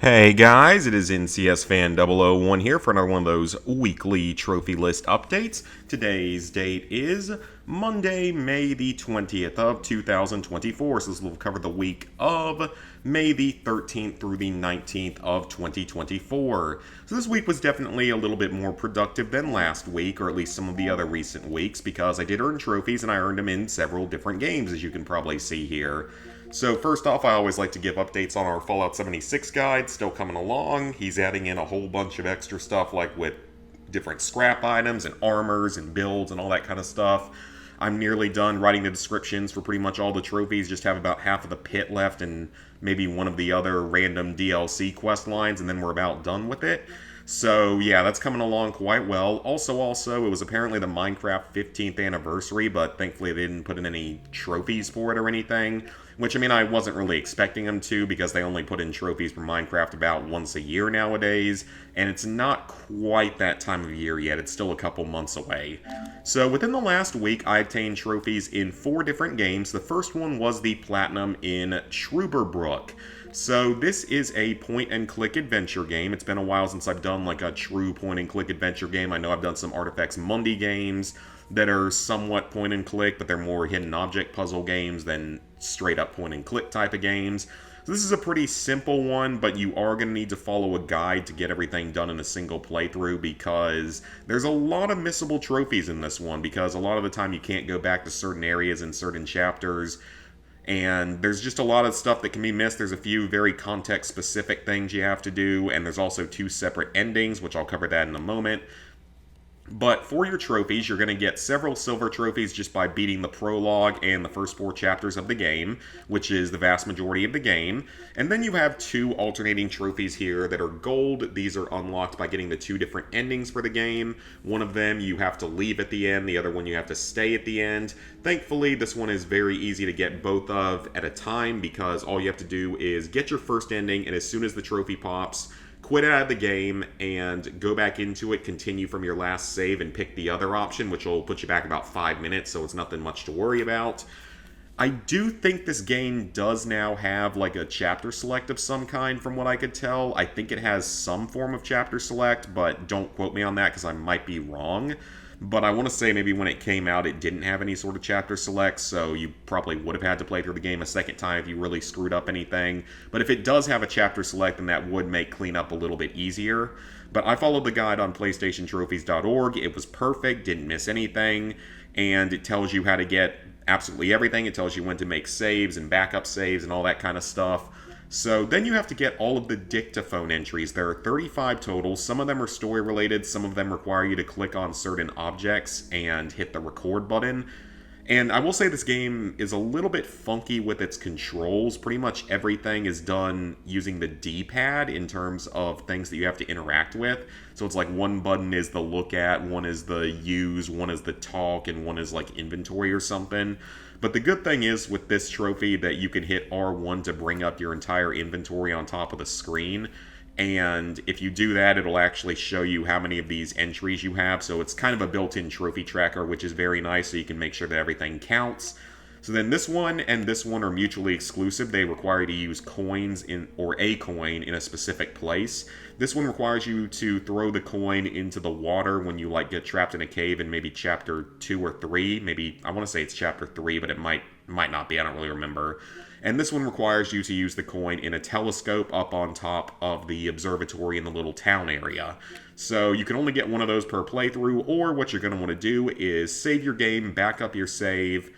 Hey guys, it is NCS Fan 001 here for another one of those weekly trophy list updates. Today's date is Monday, May the 20th of 2024, so this will cover the week of May the 13th through the 19th of 2024. So this week was definitely a little bit more productive than last week, or at least some of the other recent weeks, because I did earn trophies and I earned them in several different games, as you can probably see here. So first off, I always like to give updates on our Fallout 76 guide, still coming along. He's adding in a whole bunch of extra stuff like with different scrap items and armors and builds and all that kind of stuff. I'm nearly done writing the descriptions for pretty much all the trophies, just have about half of the pit left and maybe one of the other random DLC quest lines, and then we're about done with it. So yeah, that's coming along quite well. Also, it was apparently the Minecraft 15th anniversary, but thankfully they didn't put in any trophies for it or anything. Which, I mean, I wasn't really expecting them to, because they only put in trophies for Minecraft about once a year nowadays, and it's not quite that time of year yet. It's still a couple months away. So within the last week, I obtained trophies in 4 different games. The first one was the Platinum in Trüberbrook. So this is a point-and-click adventure game. It's been a while since I've done like a true point-and-click adventure game. I know I've done some Artifex Mundi games that are somewhat point-and-click, but they're more hidden object puzzle games than straight-up point-and-click type of games. So this is a pretty simple one, but you are going to need to follow a guide to get everything done in a single playthrough, because there's a lot of missable trophies in this one, because a lot of the time you can't go back to certain areas in certain chapters. And there's just a lot of stuff that can be missed. There's a few very context-specific things you have to do, and there's also 2 separate endings, which I'll cover that in a moment. But for your trophies, you're going to get several silver trophies just by beating the prologue and the first 4 chapters of the game, which is the vast majority of the game. And then you have 2 alternating trophies here that are gold. These are unlocked by getting the 2 different endings for the game. One of them you have to leave at the end, the other one you have to stay at the end. Thankfully, this one is very easy to get both of at a time, because all you have to do is get your first ending, and as soon as the trophy pops, quit out of the game and go back into it, continue from your last save, and pick the other option, which will put you back about 5 minutes, so it's nothing much to worry about. I do think this game does now have like a chapter select of some kind, from what I could tell. I think it has some form of chapter select, but don't quote me on that because I might be wrong. But I want to say maybe when it came out, it didn't have any sort of chapter select, so you probably would have had to play through the game a second time if you really screwed up anything. But if it does have a chapter select, then that would make cleanup a little bit easier. But I followed the guide on PlayStationTrophies.org. It was perfect, didn't miss anything, and it tells you how to get absolutely everything. It tells you when to make saves and backup saves and all that kind of stuff. So then you have to get all of the dictaphone entries. There are 35 total. Some of them are story related. Some of them require you to click on certain objects and hit the record button. And I will say this game is a little bit funky with its controls. Pretty much everything is done using the D-pad in terms of things that you have to interact with. So it's like one button is the look at, one is the use, one is the talk, and one is like inventory or something. But the good thing is with this trophy that you can hit R1 to bring up your entire inventory on top of the screen. And if you do that, it'll actually show you how many of these entries you have. So it's kind of a built-in trophy tracker, which is very nice, so you can make sure that everything counts. So then this one and this one are mutually exclusive. They require you to use coins or a coin in a specific place. This one requires you to throw the coin into the water when you like get trapped in a cave in maybe chapter 2 or 3. Maybe I want to say it's chapter 3, but it might not be. I don't really remember. And this one requires you to use the coin in a telescope up on top of the observatory in the little town area. So you can only get one of those per playthrough, or what you're going to want to do is save your game, back up your save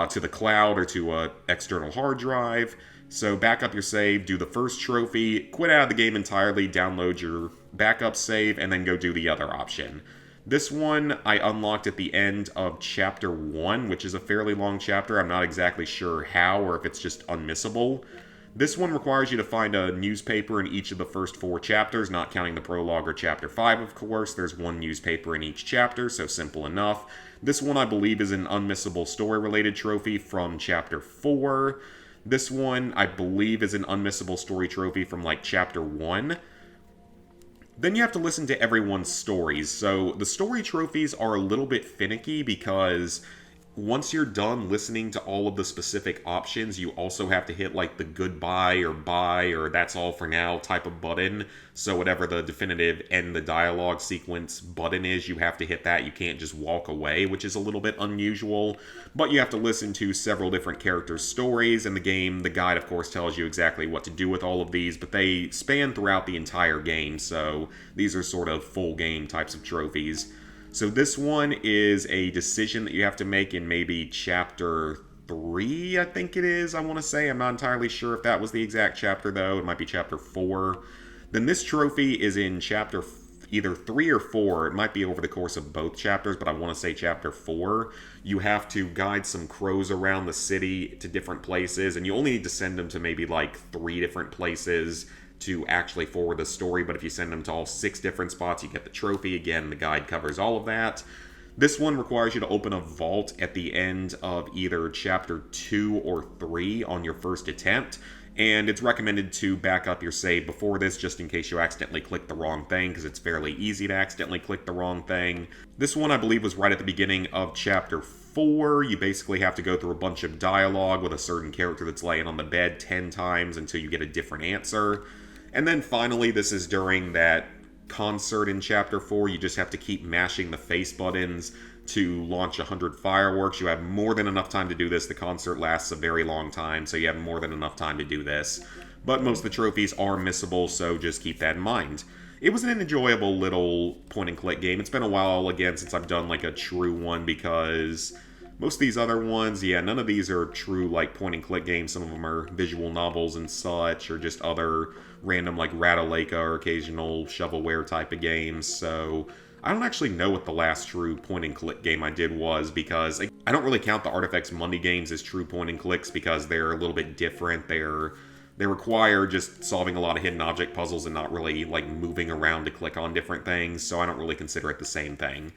to the cloud or to an external hard drive. So back up your save, do the first trophy, quit out of the game entirely, download your backup save, and then go do the other option. This one I unlocked at the end of Chapter 1, which is a fairly long chapter. I'm not exactly sure how, or if it's just unmissable. This one requires you to find a newspaper in each of the first 4 chapters, not counting the prologue or Chapter 5, of course. There's one newspaper in each chapter, so simple enough. This one, I believe, is an unmissable story-related trophy from Chapter 4. This one, I believe, is an unmissable story trophy from, like, Chapter 1. Then you have to listen to everyone's stories. So the story trophies are a little bit finicky because Once you're done listening to all of the specific options, you also have to hit like the goodbye or bye or that's all for now type of button. So whatever the definitive end the dialogue sequence button is, you have to hit that. You can't just walk away, which is a little bit unusual. But you have to listen to several different characters' stories in the game. The guide, of course, tells you exactly what to do with all of these, but they span throughout the entire game. So these are sort of full game types of trophies. So this one is a decision that you have to make in maybe chapter 3, I think it is, I want to say. I'm not entirely sure if that was the exact chapter, though. It might be chapter 4. Then this trophy is in chapter either 3 or 4. It might be over the course of both chapters, but I want to say chapter 4. You have to guide some crows around the city to different places, and you only need to send them to maybe like 3 different places to actually forward the story, but if you send them to all 6 different spots, you get the trophy. Again, the guide covers all of that. This one requires you to open a vault at the end of either chapter 2 or 3 on your first attempt, and it's recommended to back up your save before this just in case you accidentally click the wrong thing, because it's fairly easy to accidentally click the wrong thing. This one, I believe, was right at the beginning of chapter 4. You basically have to go through a bunch of dialogue with a certain character that's laying on the bed 10 times until you get a different answer. And then finally, this is during that concert in Chapter 4. You just have to keep mashing the face buttons to launch 100 fireworks. You have more than enough time to do this. The concert lasts a very long time, so you have more than enough time to do this. But most of the trophies are missable, so just keep that in mind. It was an enjoyable little point-and-click game. It's been a while, again, since I've done like a true one, because most of these other ones, yeah, none of these are true like point-and-click games. Some of them are visual novels and such, or just other random like Ratalaika or occasional shovelware type of games. So I don't actually know what the last true point-and-click game I did was, because I don't really count the Artifex Mundi games as true point-and-clicks because they're a little bit different. They require just solving a lot of hidden object puzzles and not really like moving around to click on different things, so I don't really consider it the same thing.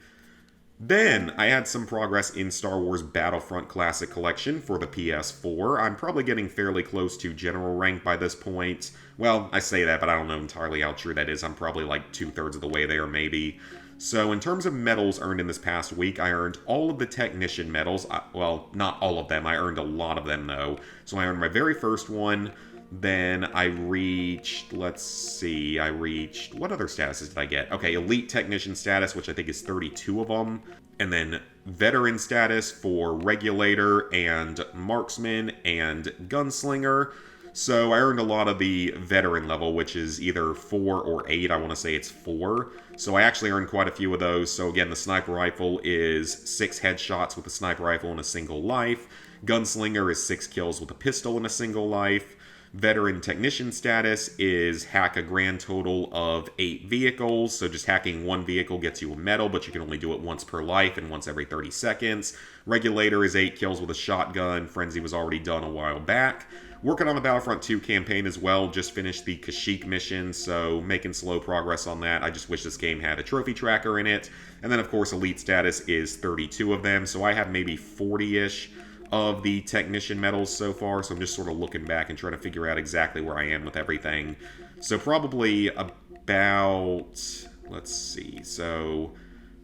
Then, I had some progress in Star Wars Battlefront Classic Collection for the PS4. I'm probably getting fairly close to General Rank by this point. Well, I say that, but I don't know entirely how true that is. I'm probably like 2/3 of the way there, maybe. So, in terms of medals earned in this past week, I earned all of the Technician medals. Well, not all of them. I earned a lot of them, though. So, I earned my very first one. Then I reached, what other statuses did I get? Okay, Elite Technician status, which I think is 32 of them. And then Veteran status for Regulator and Marksman and Gunslinger. So I earned a lot of the Veteran level, which is either 4 or 8. I want to say it's 4. So I actually earned quite a few of those. So again, the Sniper Rifle is 6 headshots with a Sniper Rifle and a single life. Gunslinger is 6 kills with a pistol and a single life. Veteran Technician status is hack a grand total of 8 vehicles, so just hacking one vehicle gets you a medal, but you can only do it once per life and once every 30 seconds. Regulator is 8 kills with a shotgun. Frenzy was already done a while back. Working on the Battlefront 2 campaign as well, just finished the Kashyyyk mission, so making slow progress on that. I just wish this game had a trophy tracker in it. And then of course Elite status is 32 of them, so I have maybe 40-ish of the Technician medals so far, so I'm just sort of looking back and trying to figure out exactly where I am with everything. So probably about, let's see, so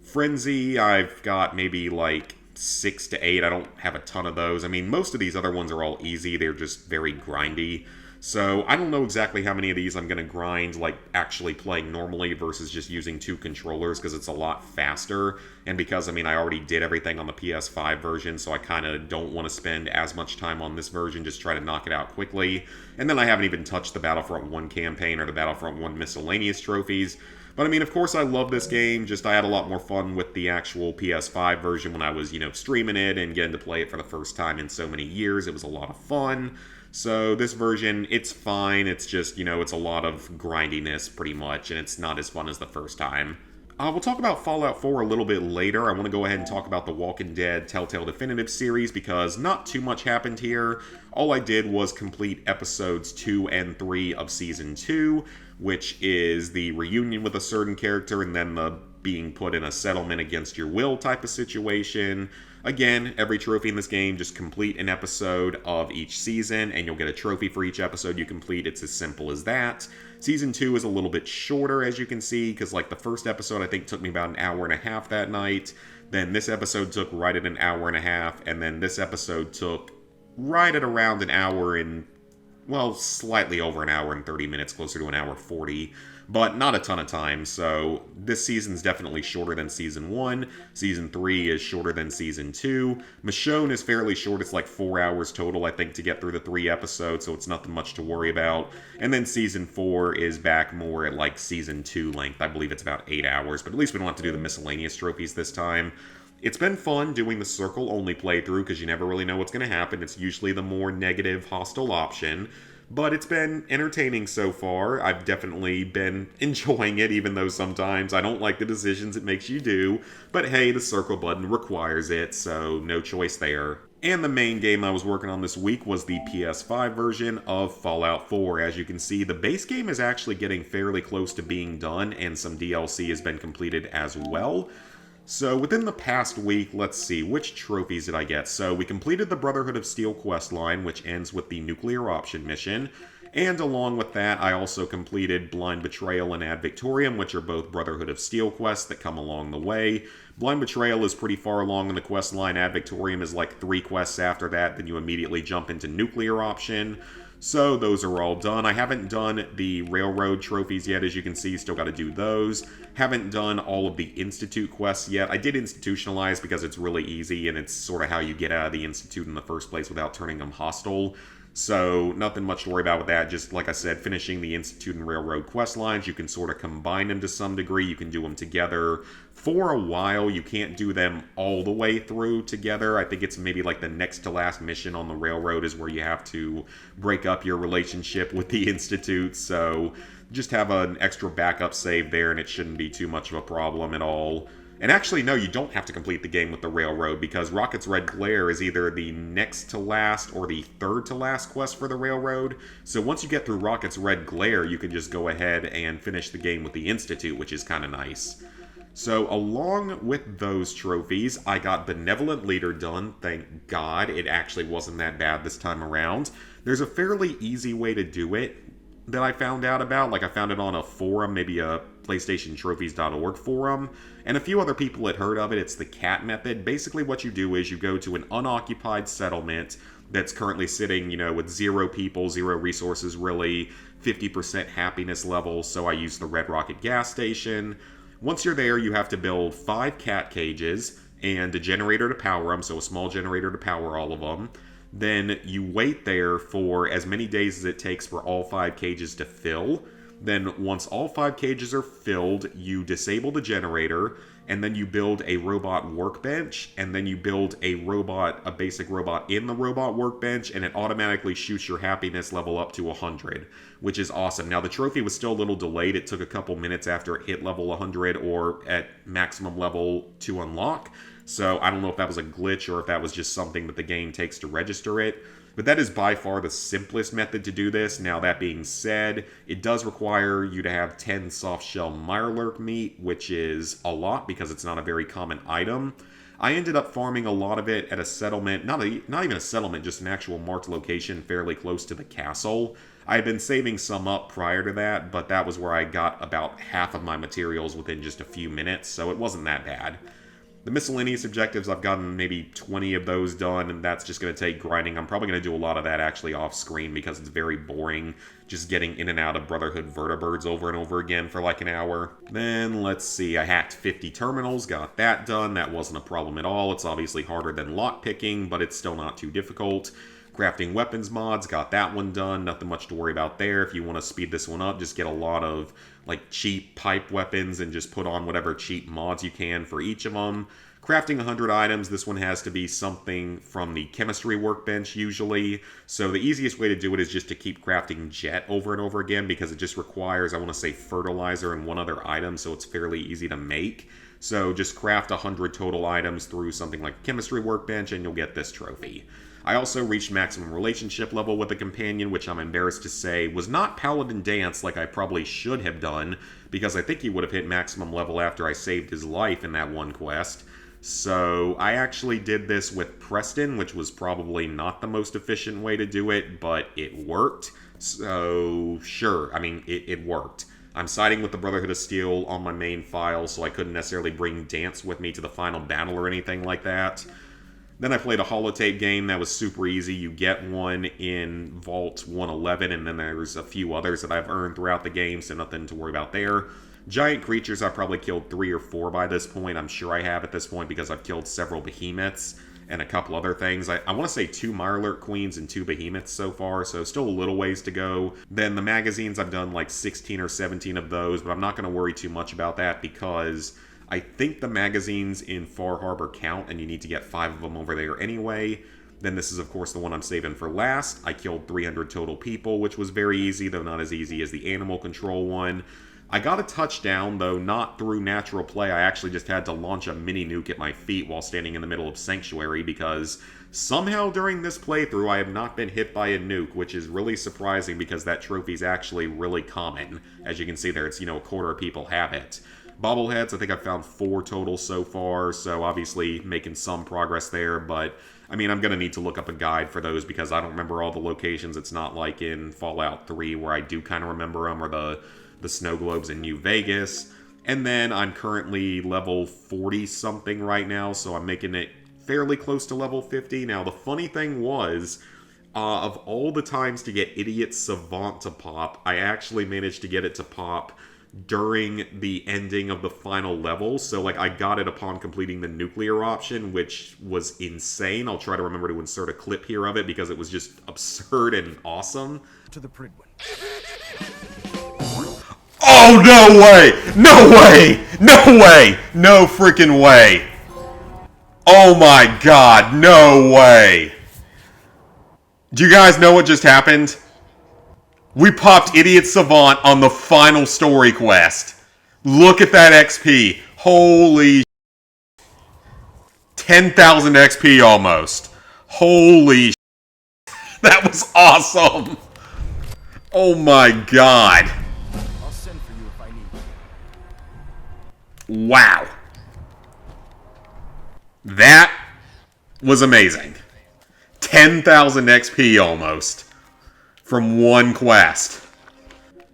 Frenzy, I've got maybe like 6 to 8. I don't have a ton of those. I mean, most of these other ones are all easy. They're just very grindy. So I don't know exactly how many of these I'm going to grind, like actually playing normally versus just using 2 controllers, because it's a lot faster. And because, I mean, I already did everything on the PS5 version, so I kind of don't want to spend as much time on this version, just try to knock it out quickly. And then I haven't even touched the Battlefront 1 campaign or the Battlefront 1 miscellaneous trophies. But I mean, of course I love this game, just I had a lot more fun with the actual PS5 version when I was, streaming it and getting to play it for the first time in so many years. It was a lot of fun. So this version, it's fine, it's just, it's a lot of grindiness pretty much, and it's not as fun as the first time. We'll talk about Fallout 4 a little bit later. I want to go ahead and talk about the Walking Dead Telltale Definitive series because not too much happened here. All I did was complete episodes 2 and 3 of Season 2, which is the reunion with a certain character and then the being put in a settlement against your will type of situation. Again, every trophy in this game, just complete an episode of each season, and you'll get a trophy for each episode you complete. It's as simple as that. Season 2 is a little bit shorter, as you can see, because like the first episode I think took me about an hour and a half that night. Then this episode took right at an hour and a half, and then this episode took right at around an hour and, well, slightly over an hour and 30 minutes, closer to an hour 40, but not a ton of time. So this season's definitely shorter than Season 1. Season 3 is shorter than Season 2. Michonne is fairly short. It's like 4 hours total, I think, to get through the 3 episodes, so it's nothing much to worry about. And then Season 4 is back more at like Season 2 length. I believe it's about 8 hours, but at least we don't have to do the miscellaneous trophies this time. It's been fun doing the circle-only playthrough because you never really know what's going to happen. It's usually the more negative, hostile option. But it's been entertaining so far. I've definitely been enjoying it, even though sometimes I don't like the decisions it makes you do. But hey, the circle button requires it, so no choice there. And the main game I was working on this week was the PS5 version of Fallout 4. As you can see, the base game is actually getting fairly close to being done, and some DLC has been completed as well. So within the past week, let's see, which trophies did I get? So we completed the Brotherhood of Steel questline, which ends with the nuclear option mission. And along with that, I also completed Blind Betrayal and Ad Victoriam, which are both Brotherhood of Steel quests that come along the way. Blind Betrayal is pretty far along in the quest line. Ad Victoriam is like 3 quests after that, then you immediately jump into nuclear option. So those are all done. I haven't done the railroad trophies yet, as you can see. Still got to do those. Haven't done all of the Institute quests yet. I did institutionalize because it's really easy, and it's sort of how you get out of the Institute in the first place without turning them hostile. So nothing much to worry about with that. Just like I said, finishing the Institute and Railroad quest lines. You can sort of combine them to some degree. You can do them together for a while. You can't do them all the way through together. I think it's maybe like the next to last mission on the Railroad is where you have to break up your relationship with the Institute. So just have an extra backup save there, and it shouldn't be too much of a problem at all. And actually, no, you don't have to complete the game with the Railroad, because Rocket's Red Glare is either the next to last or the third to last quest for the Railroad. So once you get through Rocket's Red Glare, you can just go ahead and finish the game with the Institute, which is kind of nice. So along with those trophies, I got Benevolent Leader done. Thank God it actually wasn't that bad this time around. There's a fairly easy way to do it that I found out about. Like, I found it on a forum, maybe a PlayStationTrophies.org forum, and a few other people had heard of it. It's the CAT method. Basically what you do is you go to an unoccupied settlement that's currently sitting, with 0 people, 0 resources really, 50% happiness level, so I use the Red Rocket gas station. Once you're there, you have to build 5 cat cages and a generator to power them, so a small generator to power all of them. Then you wait there for as many days as it takes for all 5 cages to fill. Then once all 5 cages are filled, you disable the generator, and then you build a robot workbench, and then you build a basic robot in the robot workbench, and it automatically shoots your happiness level up to 100, which is awesome. Now, the trophy was still a little delayed. It took a couple minutes after it hit level 100 or at maximum level to unlock. So I don't know if that was a glitch or if that was just something that the game takes to register it. But that is by far the simplest method to do this. Now, that being said, it does require you to have 10 softshell Mirelurk meat, which is a lot because it's not a very common item. I ended up farming a lot of it at a settlement, not even a settlement, just an actual marked location fairly close to the castle. I had been saving some up prior to that, but that was where I got about half of my materials within just a few minutes, so it wasn't that bad. The miscellaneous objectives, I've gotten maybe 20 of those done, and that's just going to take grinding. I'm probably going to do a lot of that actually off screen because it's very boring just getting in and out of Brotherhood Vertibirds over and over again for like an hour. Then, let's see, I hacked 50 terminals, got that done. That wasn't a problem at all. It's obviously harder than lockpicking, but it's still not too difficult. Crafting weapons mods, got that one done. Nothing much to worry about there. If you want to speed this one up, just get a lot of like cheap pipe weapons and just put on whatever cheap mods you can for each of them. Crafting 100 items, this one has to be something from the chemistry workbench usually. So the easiest way to do it is just to keep crafting jet over and over again because it just requires, I want to say, fertilizer and one other item, so it's fairly easy to make. So just craft 100 total items through something like chemistry workbench and you'll get this trophy. I also reached maximum relationship level with a companion, which I'm embarrassed to say was not Paladin Danse like I probably should have done, because I think he would have hit maximum level after I saved his life in that one quest. So I actually did this with Preston, which was probably not the most efficient way to do it, but it worked. So sure, I mean, it worked. I'm siding with the Brotherhood of Steel on my main file, so I couldn't necessarily bring Dance with me to the final battle or anything like that. Then I played a holotape game that was super easy. You get one in Vault 111, and then there's a few others that I've earned throughout the game, so nothing to worry about there. Giant creatures, I've probably killed 3 or 4 by this point. I'm sure I have at this point because I've killed several behemoths and a couple other things. I want to say 2 Mirelurk Queens and 2 behemoths so far, so still a little ways to go. Then the magazines, I've done like 16 or 17 of those, but I'm not going to worry too much about that because I think the magazines in Far Harbor count, and you need to get 5 of them over there anyway. Then this is, of course, the one I'm saving for last. I killed 300 total people, which was very easy, though not as easy as the animal control one. I got a touchdown, though not through natural play. I actually just had to launch a mini nuke at my feet while standing in the middle of Sanctuary, because somehow during this playthrough I have not been hit by a nuke, which is really surprising because that trophy's actually really common. As you can see there, it's, a quarter of people have it. Bobbleheads, I think I've found 4 total so far, so obviously making some progress there, but I mean, I'm going to need to look up a guide for those because I don't remember all the locations. It's not like in Fallout 3 where I do kind of remember them, or the snow globes in New Vegas. And then I'm currently level 40-something right now, so I'm making it fairly close to level 50. Now, the funny thing was, of all the times to get Idiot Savant to pop, I actually managed to get it to pop during the ending of the final level. So, I got it upon completing the nuclear option, which was insane. I'll try to remember to insert a clip here of it because it was just absurd and awesome. To the Prydwen. Oh, no way! No way! No way! No freaking way! Oh my god, no way! Do you guys know what just happened? We popped Idiot Savant on the final story quest. Look at that XP. Holy 10,000 XP almost. Holy that was awesome! Oh my god. I'll send for you if I need you. Wow. That was amazing. 10,000 XP almost from one quest.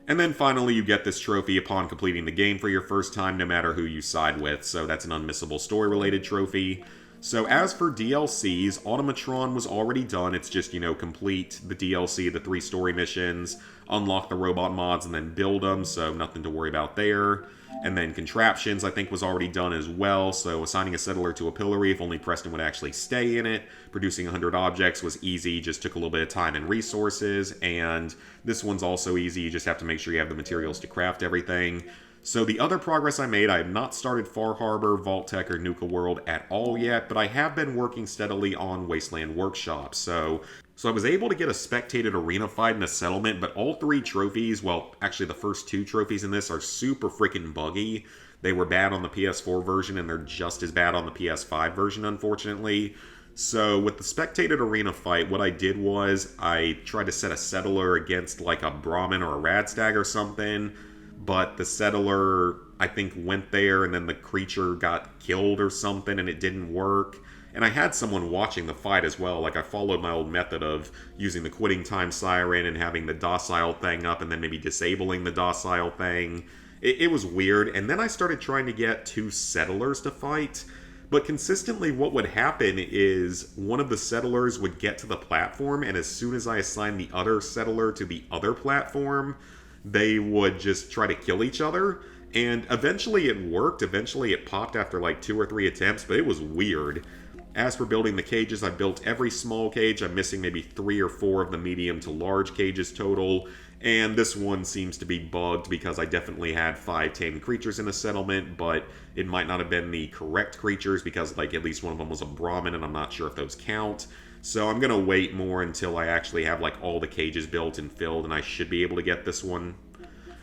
And then finally you get this trophy upon completing the game for your first time, no matter who you side with, so that's an unmissable story-related trophy. So as for DLCs, Automatron was already done. It's just, complete the DLC, the 3 story missions, unlock the robot mods, and then build them, so nothing to worry about there. And then Contraptions, I think, was already done as well, so assigning a settler to a pillory, if only Preston would actually stay in it. Producing 100 objects was easy, just took a little bit of time and resources, and this one's also easy, you just have to make sure you have the materials to craft everything. So the other progress I made, I have not started Far Harbor, Vault-Tec, or Nuka World at all yet, but I have been working steadily on Wasteland Workshop. So I was able to get a spectated arena fight in a settlement, but all 3 trophies, well, actually the first 2 trophies in this are super freaking buggy. They were bad on the PS4 version, and they're just as bad on the PS5 version, unfortunately. So with the spectated arena fight, what I did was I tried to set a settler against like a Brahmin or a Radstag or something, but the settler, I think, went there and then the creature got killed or something and it didn't work. And I had someone watching the fight as well. I followed my old method of using the quitting time siren and having the docile thing up and then maybe disabling the docile thing. It was weird. And then I started trying to get 2 settlers to fight. But consistently what would happen is one of the settlers would get to the platform, and as soon as I assigned the other settler to the other platform, they would just try to kill each other. And eventually it worked. Eventually it popped after like 2 or 3 attempts, but it was weird. As for building the cages, I built every small cage. I'm missing maybe 3 or 4 of the medium to large cages total. And this one seems to be bugged because I definitely had 5 tamed creatures in the settlement, but it might not have been the correct creatures because at least one of them was a Brahmin, and I'm not sure if those count. So I'm going to wait more until I actually have all the cages built and filled, and I should be able to get this one.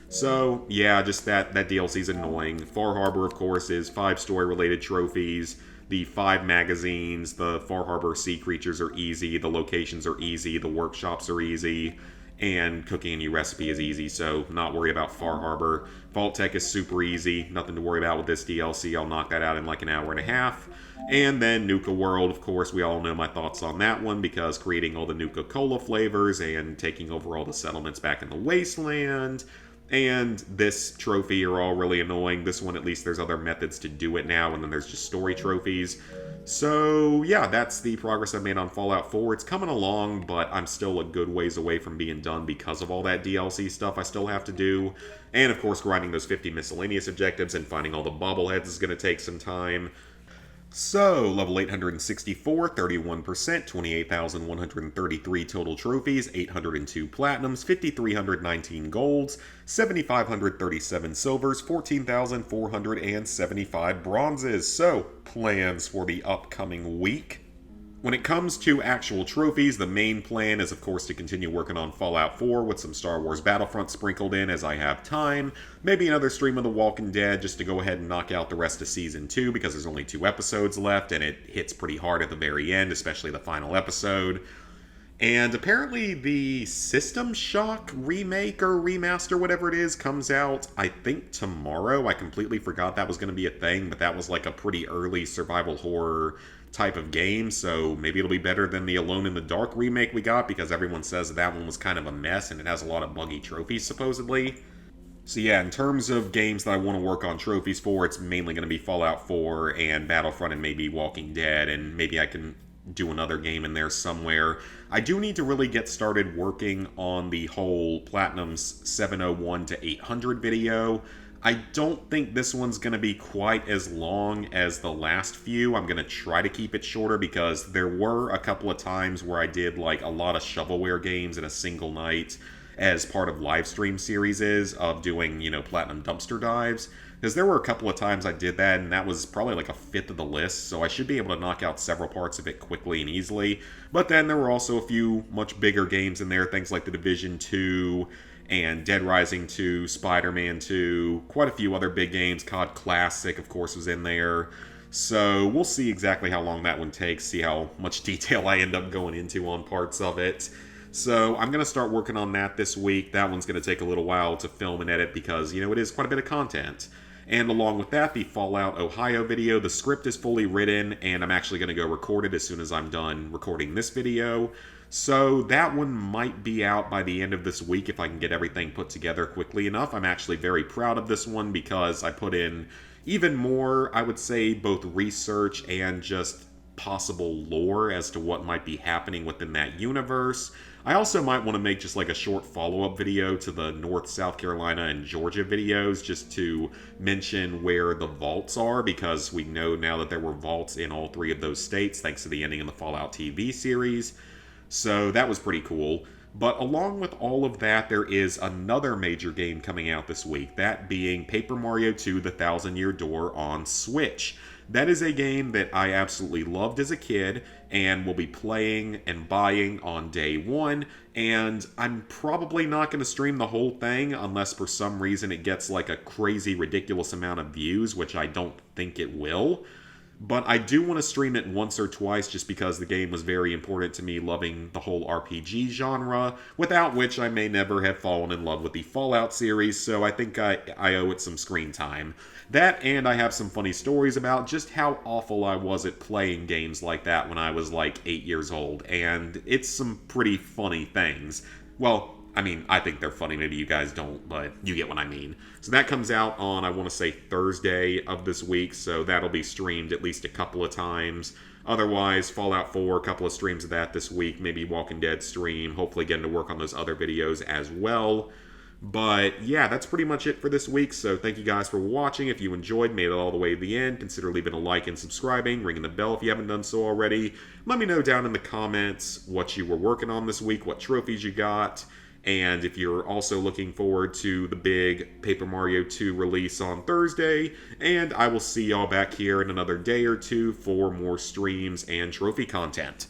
So yeah, just that DLC's annoying. Far Harbor, of course, is 5 story-related trophies. The 5 magazines, the Far Harbor sea creatures are easy, the locations are easy, the workshops are easy. and cooking a new recipe is easy, so not worry about Far Harbor. Vault-Tec is super easy, nothing to worry about with this DLC. I'll knock that out in like an hour and a half. And then Nuka World, of course, we all know my thoughts on that one, because creating all the Nuka Cola flavors and taking over all the settlements back in the Wasteland and this trophy are all really annoying. This one, at least, there's other methods to do it now, and then there's just story trophies. So, yeah, that's the progress I've made on Fallout 4. It's coming along, but I'm still a good ways away from being done because of all that DLC stuff I still have to do. And, of course, grinding those 50 miscellaneous objectives and finding all the bobbleheads is going to take some time. So, level 864, 31%, 28,133 total trophies, 802 platinums, 5,319 golds, 7,537 silvers, 14,475 bronzes. So, plans for the upcoming week. When it comes to actual trophies, the main plan is, of course, to continue working on Fallout 4 with some Star Wars Battlefront sprinkled in as I have time. Maybe another stream of The Walking Dead just to go ahead and knock out the rest of Season 2 because there's only 2 episodes left and it hits pretty hard at the very end, especially the final episode. And apparently the System Shock remake or remaster, whatever it is, comes out, I think, tomorrow. I completely forgot that was going to be a thing, but that was like a pretty early survival horror type of game, so maybe it'll be better than the Alone in the Dark remake we got, because everyone says that one was kind of a mess and it has a lot of buggy trophies, supposedly. So yeah, in terms of games that I want to work on trophies for, it's mainly going to be Fallout 4 and Battlefront and maybe Walking Dead, and maybe I can do another game in there somewhere. I do need to really get started working on the whole Platinums 701 to 800 video. I don't think this one's going to be quite as long as the last few. I'm going to try to keep it shorter because there were a couple of times where I did like a lot of shovelware games in a single night as part of live stream series of doing, platinum dumpster dives. Because there were a couple of times I did that, and that was probably like a fifth of the list, so I should be able to knock out several parts of it quickly and easily. But then there were also a few much bigger games in there, things like The Division 2, and Dead Rising 2, Spider-Man 2, quite a few other big games. COD Classic, of course, was in there. So we'll see exactly how long that one takes, see how much detail I end up going into on parts of it. So I'm going to start working on that this week. That one's going to take a little while to film and edit because, it is quite a bit of content. And along with that, the Fallout Ohio video, the script is fully written, and I'm actually going to go record it as soon as I'm done recording this video. So that one might be out by the end of this week if I can get everything put together quickly enough. I'm actually very proud of this one because I put in even more, I would say, both research and just possible lore as to what might be happening within that universe. I also might want to make just like a short follow-up video to the North, South Carolina, and Georgia videos just to mention where the vaults are, because we know now that there were vaults in all 3 of those states thanks to the ending of the Fallout TV series. So that was pretty cool. But along with all of that, there is another major game coming out this week, that being Paper Mario 2: The Thousand Year Door on Switch. That is a game that I absolutely loved as a kid and will be playing and buying on day one, and I'm probably not going to stream the whole thing unless for some reason it gets like a crazy ridiculous amount of views, which I don't think it will. But I do want to stream it once or twice just because the game was very important to me, loving the whole RPG genre, without which I may never have fallen in love with the Fallout series, so I think I owe it some screen time. That, and I have some funny stories about just how awful I was at playing games like that when I was like 8 years old, and it's some pretty funny things. Well, I mean, I think they're funny, maybe you guys don't, but you get what I mean. So that comes out on, I want to say, Thursday of this week, so that'll be streamed at least a couple of times. Otherwise, Fallout 4, a couple of streams of that this week, maybe Walking Dead stream, hopefully getting to work on those other videos as well. But yeah, that's pretty much it for this week, so thank you guys for watching. If you enjoyed, made it all the way to the end, consider leaving a like and subscribing, ringing the bell if you haven't done so already. Let me know down in the comments what you were working on this week, what trophies you got, and if you're also looking forward to the big Paper Mario 2 release on Thursday. And I will see y'all back here in another day or two for more streams and trophy content.